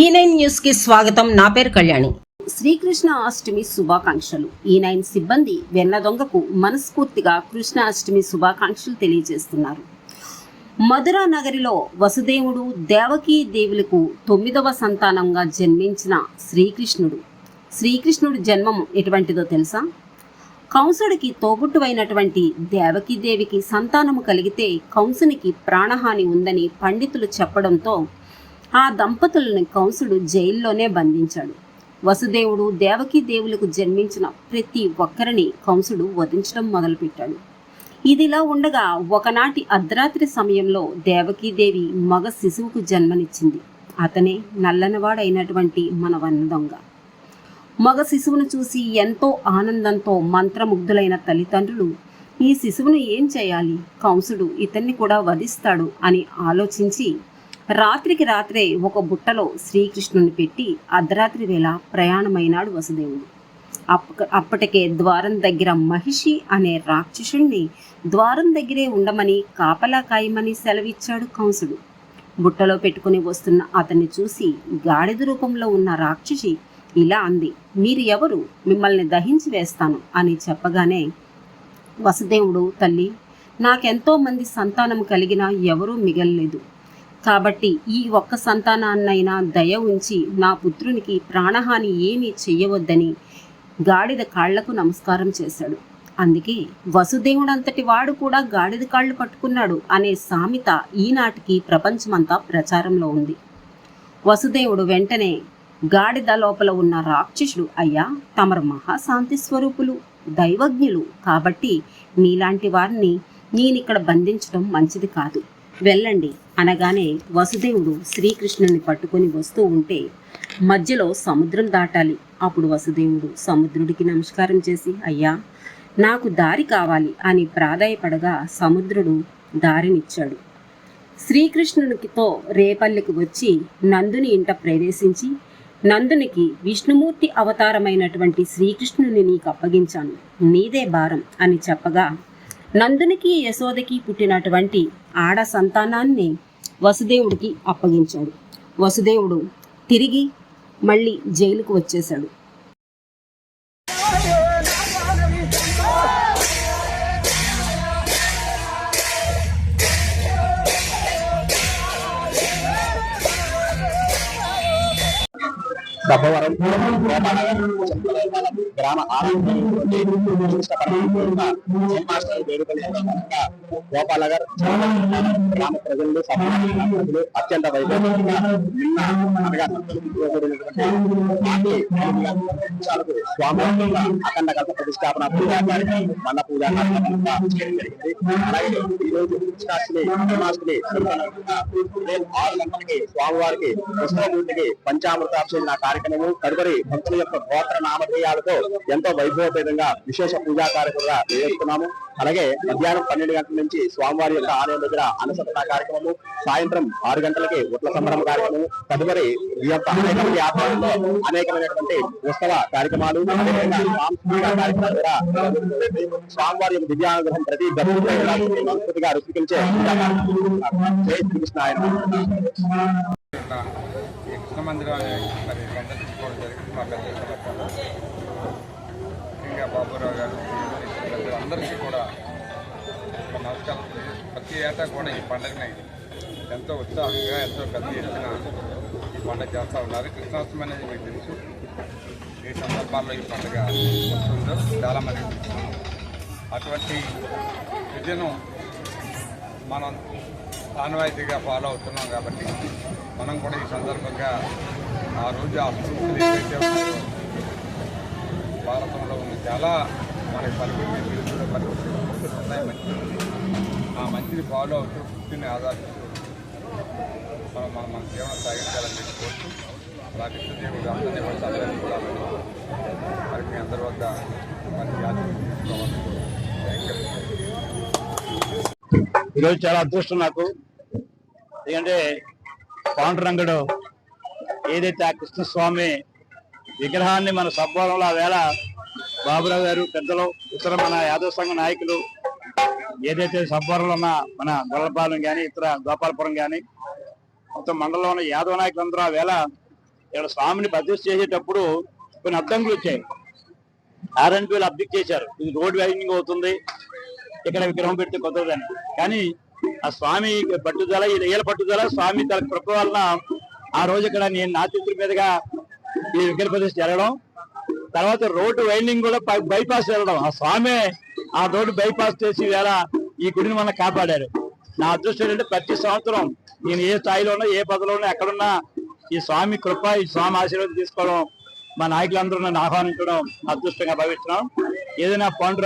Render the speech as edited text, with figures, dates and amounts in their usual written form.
E9 news కి స్వాగతం. నా పేరు కళ్యాణి. శ్రీకృష్ణ అష్టమి శుభాకాంక్షలు. E9 సిబ్బంది వెన్న దొంగకు మనస్ఫూర్తిగా కృష్ణ అష్టమి శుభాకాంక్షలు తెలియజేస్తున్నారు. మధురా నగరిలో వసుదేవుడు దేవకీ దేవులకు 9వ సంతానంగా జన్మించిన శ్రీకృష్ణుడు జన్మం ఎటువంటిదో తెలుసా? కంసుడికి తోబుట్టువైనటువంటి దేవకీదేవికి సంతానము కలిగితే కంసునికి ప్రాణహాని ఉందని పండితులు చెప్పడంతో ఆ దంపతులను కంసుడు జైల్లోనే బంధించాడు. వసుదేవుడు దేవకీదేవులకు జన్మించిన ప్రతి ఒక్కరిని కంసుడు వధించడం మొదలుపెట్టాడు. ఇదిలా ఉండగా ఒకనాటి అర్ధరాత్రి సమయంలో దేవకీదేవి మగ శిశువుకు జన్మనిచ్చింది. అతనే నల్లనవాడైనటువంటి మన వన్న దొంగ. మగ శిశువును చూసి ఎంతో ఆనందంతో మంత్రముగ్ధులైన తల్లిదండ్రులు ఈ శిశువును ఏం చేయాలి, కంసుడు ఇతన్ని కూడా వధిస్తాడు అని ఆలోచించి రాత్రికి రాత్రే ఒక బుట్టలో శ్రీకృష్ణుని పెట్టి అర్ధరాత్రి వేళ ప్రయాణమైనాడు వసుదేవుడు. అప్పటికే ద్వారం దగ్గర మహిషి అనే రాక్షసుణ్ణి ద్వారం దగ్గరే ఉండమని కాపలా కాయమని సెలవిచ్చాడు కంసుడు. బుట్టలో పెట్టుకుని వస్తున్న అతన్ని చూసి గాడిద రూపంలో ఉన్న రాక్షసి ఇలా అంది, మీరు ఎవరు? మిమ్మల్ని దహించి వేస్తాను అని చెప్పగానే వసుదేవుడు, తల్లి, నాకెంతో మంది సంతానం కలిగినా ఎవరూ మిగలలేదు, కాబట్టి ఈ ఒక్క సంతానాన్నైనా దయ ఉంచి నా పుత్రునికి ప్రాణహాని ఏమీ చెయ్యవద్దని గాడిద కాళ్లకు నమస్కారం చేశాడు. అందుకే వసుదేవుడంతటి వాడు కూడా గాడిద కాళ్ళు పట్టుకున్నాడు అనే సామెత ఈనాటికి ప్రపంచమంతా ప్రచారంలో ఉంది. వసుదేవుడు వెంటనే గాడిద లోపల ఉన్న రాక్షసుడు, అయ్యా, తమరు మహాశాంతి స్వరూపులు, దైవజ్ఞులు, కాబట్టి మీలాంటి వారిని నేనిక్కడ బంధించడం మంచిది కాదు, వెళ్ళండి అనగానే వసుదేవుడు శ్రీకృష్ణుని పట్టుకొని వస్తూ ఉంటే మధ్యలో సముద్రం దాటాలి. అప్పుడు వసుదేవుడు సముద్రుడికి నమస్కారం చేసి, అయ్యా, నాకు దారి కావాలి అని ప్రాధాయపడగా సముద్రుడు దారినిచ్చాడు. శ్రీకృష్ణునితో రేపల్లికి వచ్చి నందుని ఇంట ప్రవేశించి, నందునికి విష్ణుమూర్తి అవతారమైనటువంటి శ్రీకృష్ణుని నీకు అప్పగించాను, నీదే భారం అని చెప్పగా నందునికి యశోదకి పుట్టినటువంటి ఆడ సంతానాన్ని వసుదేవుడికి అప్పగించాడు. వసుదేవుడు తిరిగి మళ్ళీ జైలుకు వచ్చేశాడు. సభవరం గ్రామ గోపాలగర్ గ్రామ ప్రజలు సభ్యులు అత్యంత వైభవంగా స్వామి అఖండ కల్ప ప్రతిష్టాపన పూజా కార్యక్రమం, మన పూజా కార్యక్రమం జరిగింది. అలాగే ఈరోజు కృష్ణాష్టమి జన్మాష్టమి 6 గంటలకి స్వామివారికి కృష్ణమూర్తికి పంచామృతాభిషేకన కార్యక్రమము తదుపరి భక్తుల యొక్క గోత్ర నామధేయాలతో ఎంతో వైభవపేతంగా విశేష పూజా కార్యక్రమంగా నిర్వహిస్తున్నాము. అలాగే మధ్యాహ్నం 12 గంటల నుంచి స్వామివారి యొక్క ఆలయం దగ్గర అన్నసత్ర కార్యక్రమము, సాయంత్రం 6 గంటలకి ఉట్ల సంబరం కార్యక్రమము, తదుపరి ఈ యొక్క అనేక మంది ఆధ్వర్యంలో అనేకమైనటువంటి ఉత్సవ కార్యక్రమాలు, సాంస్కృతిక కార్యక్రమాలు కూడా స్వామివారి యొక్క దివ్యానుగ్రహం ప్రతి సంస్కృతిగా రుచికించే జై శ్రీకృష్ణ. ఈ కృష్ణ మందిరాన్ని మరి సందర్శించుకోవడం జరిగింది. మా పెద్ద సమర్థాలు ముఖ్యంగా బాబురావు గారు అందరికీ కూడా నమస్కారం. ప్రతి ఏటా కూడా ఈ పండుగని ఎంతో ఉత్సాహంగా ఎంతో పెద్ద ఎత్తున ఈ పండుగ చేస్తూ ఉన్నారు. కృష్ణాష్టమి అనేది మీకు తెలుసు. ఈ సందర్భాల్లో ఈ పండుగ వస్తుందో చాలామంది అటువంటి విద్యను మనం ఆనవాయితీగా ఫాలో అవుతున్నాం కాబట్టి మనం కూడా ఈ సందర్భంగా ఆ రోజు ఆ స్ఫూర్తిని ఏదైతే ఉన్నాయో భారతంలో ఉన్న చాలా మనకి పరిస్థితి తెలుసుకునే పరిస్థితులు ఉన్నాయి. మంచి ఆ మంచిని ఫాలో అవుతూ వృత్తిని ఆధారిస్తూ మన జీవనం సాగించాలని కోరుతూ అలా కృష్ణదేవుడు అందరినీ వచ్చి అందరినీ కూడా మరి మీ అందరి వద్ద మంచి ఆచరించుకోవాలి. ఈరోజు చాలా అదృష్టం నాకు, ఎందుకంటే పాండురంగడు ఏదైతే ఆ కృష్ణస్వామి విగ్రహాన్ని మన సబ్బవరంలో ఆ వేళ బాబురావు గారు పెద్దలు, ఇతర మన యాదవ సంఘ నాయకులు ఏదైతే సబ్బవరంలో ఉన్న మన గొల్లపాలెం కానీ ఇతర గోపాలపురం కానీ మొత్తం మండలంలో ఉన్న యాదవ నాయకులందరూ ఆ వేళ ఇక్కడ స్వామిని ప్రతిష్ఠ చేసేటప్పుడు కొన్ని అడ్డంకులు వచ్చాయి. ఆర్ఎన్బిలు అబ్జెక్ట్ చేశారు, ఇది రోడ్ వైండింగ్ అవుతుంది, ఇక్కడ విగ్రహం పెడితే కుదరదని. కానీ ఆ స్వామి పట్టుదల, ఈ పట్టుదల స్వామి తన కృప వలన ఆ రోజు ఇక్కడ నేను నా చేతుల మీదుగా ఈ విగ్రహ ప్రతిష్ఠ జరగడం, తర్వాత రోడ్డు వైండింగ్ కూడా బైపాస్ వెళ్ళడం, ఆ స్వామి ఆ రోడ్డు బైపాస్ చేసి వేళ ఈ గుడిని మనం కాపాడారు. నా అదృష్టం ఏంటంటే ప్రతి సంవత్సరం నేను ఏ స్థాయిలో ఉన్నా, ఏ పదవిలో ఉన్నా, ఎక్కడున్నా ఈ స్వామి కృప, ఈ స్వామి ఆశీర్వాదం తీసుకోవడం, మా నాయకులందరూ నన్ను ఆహ్వానించడం అదృష్టంగా భావిస్తున్నాం. ఏదైనా పండు